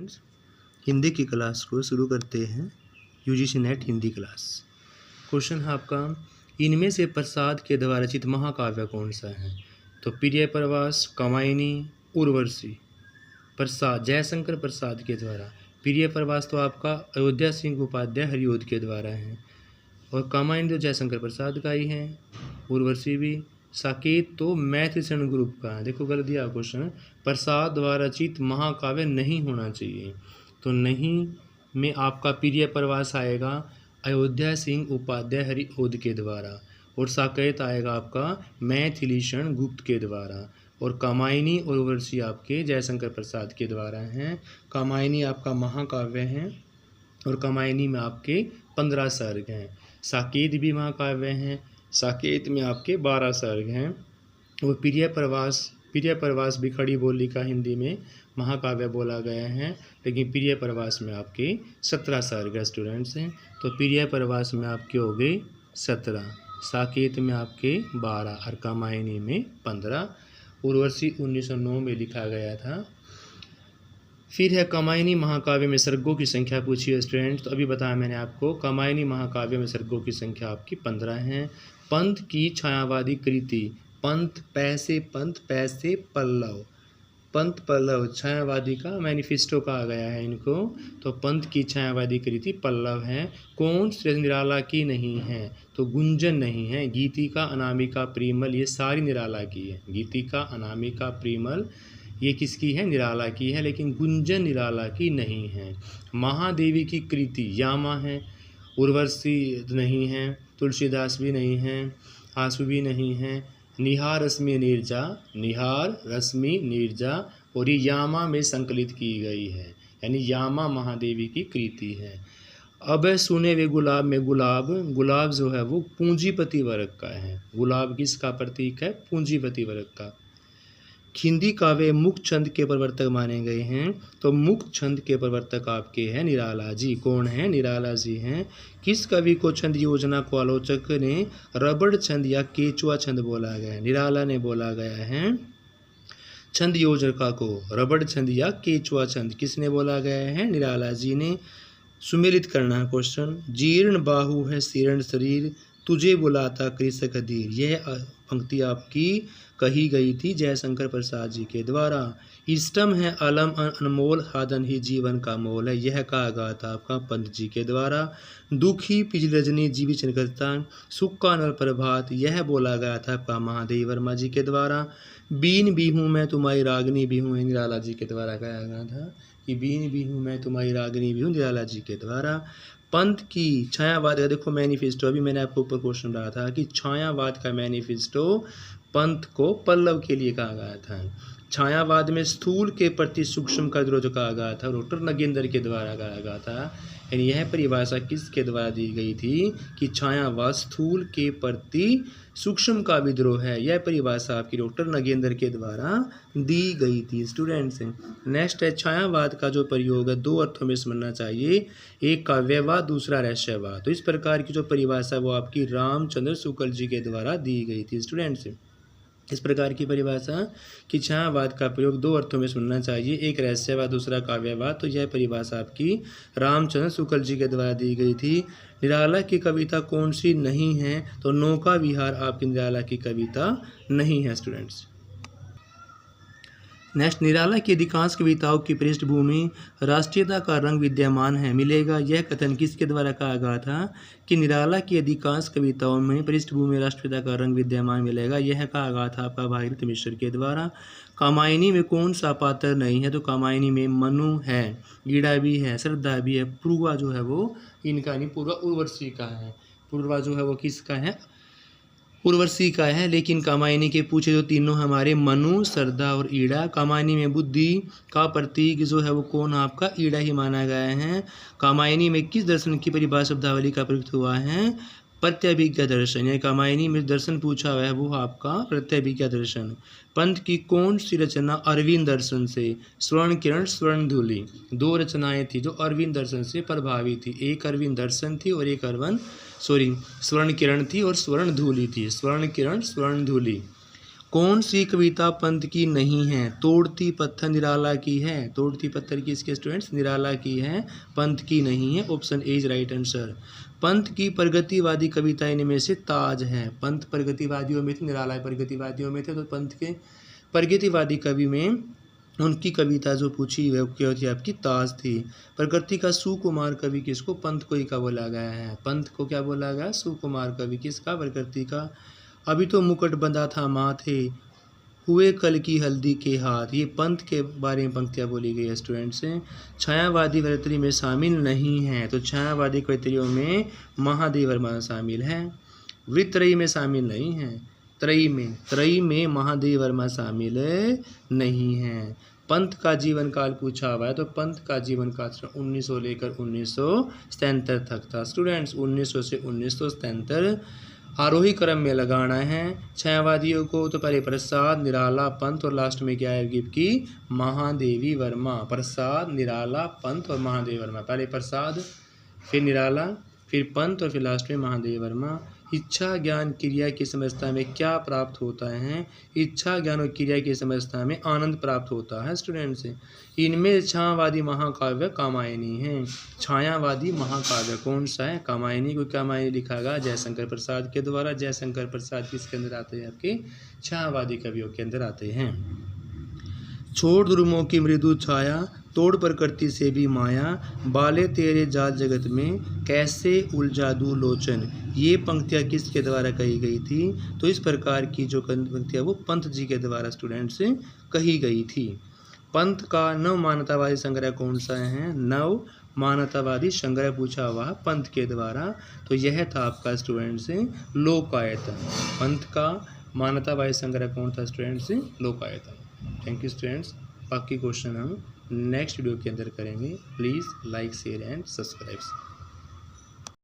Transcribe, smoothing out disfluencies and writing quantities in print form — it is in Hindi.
स्टूडेंट्स, हिंदी की क्लास को शुरू करते हैं। UGC net Hindi class. Question है आपका, इनमें से प्रसाद के द्वारा रचित महाकाव्य कौन सा है? तो प्रिय प्रवास, कामायनी, उर्वशी। प्रसाद जयशंकर प्रसाद के द्वारा। प्रिय प्रवास तो आपका अयोध्या सिंह उपाध्याय हरिओद के द्वारा है, और कामायनी तो जयशंकर प्रसाद का ही है, उर्वशी भी। साकेत तो मैथिलीशरण ग्रुप का है। देखो गलत दिया क्वेश्चन, प्रसाद द्वारा रचित महाकाव्य नहीं होना चाहिए, तो नहीं में आपका प्रिय प्रवास आएगा अयोध्या सिंह उपाध्याय हरिओद के द्वारा, और साकेत आएगा आपका मैथिलीशरण गुप्त के द्वारा, और कामायनी और उर्वशी आपके जयशंकर प्रसाद के द्वारा हैं। कामायनी आपका महाकाव्य है, और कामायनी में आपके 15 सर्ग हैं। साकेत भी महाकाव्य हैं, साकेत में आपके 12 सर्ग हैं। और प्रिय प्रवास भी खड़ी बोली का हिंदी में महाकाव्य बोला गया है, लेकिन प्रिय प्रवास में आपके 17 सर्ग है स्टूडेंट्स हैं। तो प्रिय प्रवास में आपके हो गए 17, साकेत में आपके 12 और कामायनी में 15। उर्वशी 1909 में लिखा गया था। फिर है कामायनी महाकाव्य में सर्गों की संख्या पूछी है स्टूडेंट। तो अभी बताया मैंने आपको, कामायनी महाकाव्य में सर्गों की संख्या आपकी 15 हैं। पंथ की छायावादी कृति, पंथ पैसे पल्लव, पंथ पल्लव छायावादी का मैनिफेस्टो कहा गया है इनको। तो पंथ की छायावादी कृति पल्लव है। कौन श्रेष्ठ निराला की नहीं है? तो गुंजन नहीं है। गीतिका, अनामिका, प्रिमल ये सारी निराला की है। गीतिका, अनामिका, प्रिमल ये किसकी है? निराला की है, लेकिन गुंजन निराला की नहीं है। महादेवी की कृति यामा है, उर्वशी नहीं है, तुलसीदास भी नहीं है, आंसू भी नहीं है। निहार रश्मि नीरजा, और ये यामा में संकलित की गई है, यानी यामा महादेवी की कृति है। अब सुने वे गुलाब में गुलाब जो है वो पूंजीपति वर्ग का है। गुलाब किसका प्रतीक है? पूंजीपति वर्ग का। हिंदी काव्य मुक्त छंद के प्रवर्तक माने गए हैं। तो मुक्त छंद के प्रवर्तक आपके हैं निराला जी। कौन है? निराला जी हैं। किस कवि को छंद योजना को आलोचक ने रबड़ छंद या केचुआ छंद बोला गया है? निराला ने बोला गया है। छंद योजना को रबड़ छंद या केचुआ छंद किसने बोला गया है? निराला जी ने। सुमेलित करना है क्वेश्चन। जीर्ण बाहु है शीर्ण शरीर, तुझे बुलाता कृषक धीर। यह पंक्ति आपकी कही गई थी जयशंकर प्रसाद जी के द्वारा। इष्टम है अलम अनमोल, हादन ही जीवन का मोल है। यह कहा गया था आपका पंत जी के द्वारा। दुखी पिछली रजनी जीवी चनकता, सुख का नल प्रभात यह बोला गया था आपका महादेव वर्मा जी के द्वारा। बीन बिहूँ मैं तुम्हारी रागनी बिहूँ निराला जी के द्वारा कहा गया था कि बीन बिहूँ मैं तुम्हारी रागनी बिहूँ निराला जी के द्वारा। पंथ की छायावाद का देखो मैनिफेस्टो, अभी मैंने आपको ऊपर क्वेश्चन रहा था कि छायावाद का मैनिफेस्टो पंथ को पल्लव के लिए कहा गया था। छायावाद में स्थूल के प्रति सूक्ष्म का विरोध कहा गया था, डॉक्टर नगेंद्र के द्वारा कहा गया था। यानी यह परिभाषा किसके द्वारा दी गई थी कि छायावाद स्थूल के प्रति सूक्ष्म का विद्रोह है। यह परिभाषा आपकी डॉक्टर नगेंद्र के द्वारा दी गई थी स्टूडेंट्स। नेक्स्ट है छायावाद का जो प्रयोग है 2 अर्थों में समझना चाहिए, एक काव्यवाद, दूसरा रहस्यवाद। तो इस प्रकार की जो परिभाषा वो आपकी रामचंद्र शुक्ल जी के द्वारा दी गई थी स्टूडेंट्स। इस प्रकार की परिभाषा कि छायावाद का प्रयोग 2 अर्थों में सुनना चाहिए, एक रहस्यवाद, दूसरा काव्यवाद। तो यह परिभाषा आपकी रामचंद्र शुक्ल जी के द्वारा दी गई थी। निराला की कविता कौन सी नहीं है? तो नौका विहार आपकी निराला की कविता नहीं है स्टूडेंट्स। नेक्स्ट, निराला की अधिकांश कविताओं की पृष्ठभूमि राष्ट्रीयता का रंग विद्यमान है मिलेगा। यह कथन किसके द्वारा कहा गया था कि निराला की अधिकांश कविताओं में पृष्ठभूमि राष्ट्रीयता का रंग विद्यमान मिलेगा? यह कहा गया था आपका भागीरथ मिश्र के द्वारा। कामायनी में कौन सा पात्र नहीं है? तो कामायनी में मनु है, ईड़ा भी है, श्रद्धा भी है। पूर्वा जो है वो इनका नहीं, पूर्वा उर्वशी का है। पूर्वा जो है वो किसका है? उर्वशी का है। लेकिन कामायनी के पूछे जो तीनों हमारे मनु, श्रद्धा और ईड़ा। कामायनी में बुद्धि का प्रतीक जो है वो कौन? आपका ईड़ा ही माना गया है। कामायनी में किस दर्शन की परिभाषा शब्दावली का प्रयुक्त हुआ है? प्रत्यभिज्ञा दर्शन। यानी कामायनी में दर्शन पूछा हुआ है वो आपका प्रत्यभिज्ञा दर्शन। पंथ की कौन सी रचना अरविंद दर्शन से? स्वर्ण किरण, स्वर्ण धूलि 2 रचनाएं थी जो अरविंद दर्शन से प्रभावित थी। एक अरविंद दर्शन थी और एक स्वर्ण किरण थी और स्वर्ण धूलि थी। स्वर्ण किरण, स्वर्ण धूलि। कौन सी कविता पंत की नहीं है? तोड़ती पत्थर निराला की है। तोड़ती पत्थर की इसके स्टूडेंट्स निराला की है, पंत की नहीं है। Option A is right answer. Pant की प्रगतिवादी कविता इनमें से ताज है। पंत प्रगतिवादियों में थे, निराला प्रगतिवादियों में थे, तो पंत के प्रगतिवादी कवि में उनकी कविता जो पूछी है वो क्या होती है आपकी? ताज थी। प्रकृति का सुकुमार कवि किसको? पंत को ही का बोला गया है। पंत को क्या बोला गया? सुकुमार कवि किसका? प्रकृति का। अभी तो मुकुट बंधा था माथे, हुए कल की हल्दी के हाथ, ये पंत के बारे में पंक्तियाँ बोली गई है स्टूडेंट्स। छायावादी कवित्री में शामिल नहीं है, तो छायावादी कवित्रियों में महादेव वर्मा शामिल है। वित्रयी में शामिल नहीं है। त्रयी में महादेव वर्मा शामिल नहीं है। पंत का जीवन काल पूछा हुआ है, तो पंत का जीवन काल 1900 लेकर 1977 तक था स्टूडेंट्स। 1900 से 1977 आरोही क्रम में लगाना है छायावादियों को। तो पहले प्रसाद, निराला, पंत और लास्ट में क्या है गिफ्ट की? महादेवी वर्मा। प्रसाद, निराला, पंत और महादेवी वर्मा। पहले प्रसाद, फिर निराला, फिर पंत और फिर लास्ट में महादेवी वर्मा। इच्छा ज्ञान क्रिया की समझता में क्या प्राप्त होता है? इच्छा ज्ञान और क्रिया की समझता में आनंद प्राप्त होता है स्टूडेंट्स। इनमें छायावादी महाकाव्य कामायनी है। छायावादी महाकाव्य कौन सा है? कामायनी। कोई कामायनी लिखा गया जयशंकर प्रसाद के द्वारा। जयशंकर प्रसाद किसके अंदर आते हैं? आपके छायावादी कवियों के अंदर आते हैं। छोड़ ध्रुवों की मृदु छाया, तोड़ प्रकृति से भी माया, बाले तेरे जाल जगत में, कैसे उलझा दूं लोचन। ये पंक्तियाँ किसके द्वारा कही गई थी? तो इस प्रकार की जो पंक्तियाँ वो पंत जी के द्वारा स्टूडेंट से कही गई थी। पंत का नव मान्यतावादी संग्रह कौन सा है? नव मान्यतावादी संग्रह पूछा हुआ पंत के द्वारा, तो यह था आपका स्टूडेंट से लोकायतन। पंत का मान्यतावादी संग्रह कौन था स्टूडेंट से? लोकायतन। Thank you students. बाकी क्वेश्चन हम नेक्स्ट वीडियो के अंदर करेंगे। Please like, share and subscribe.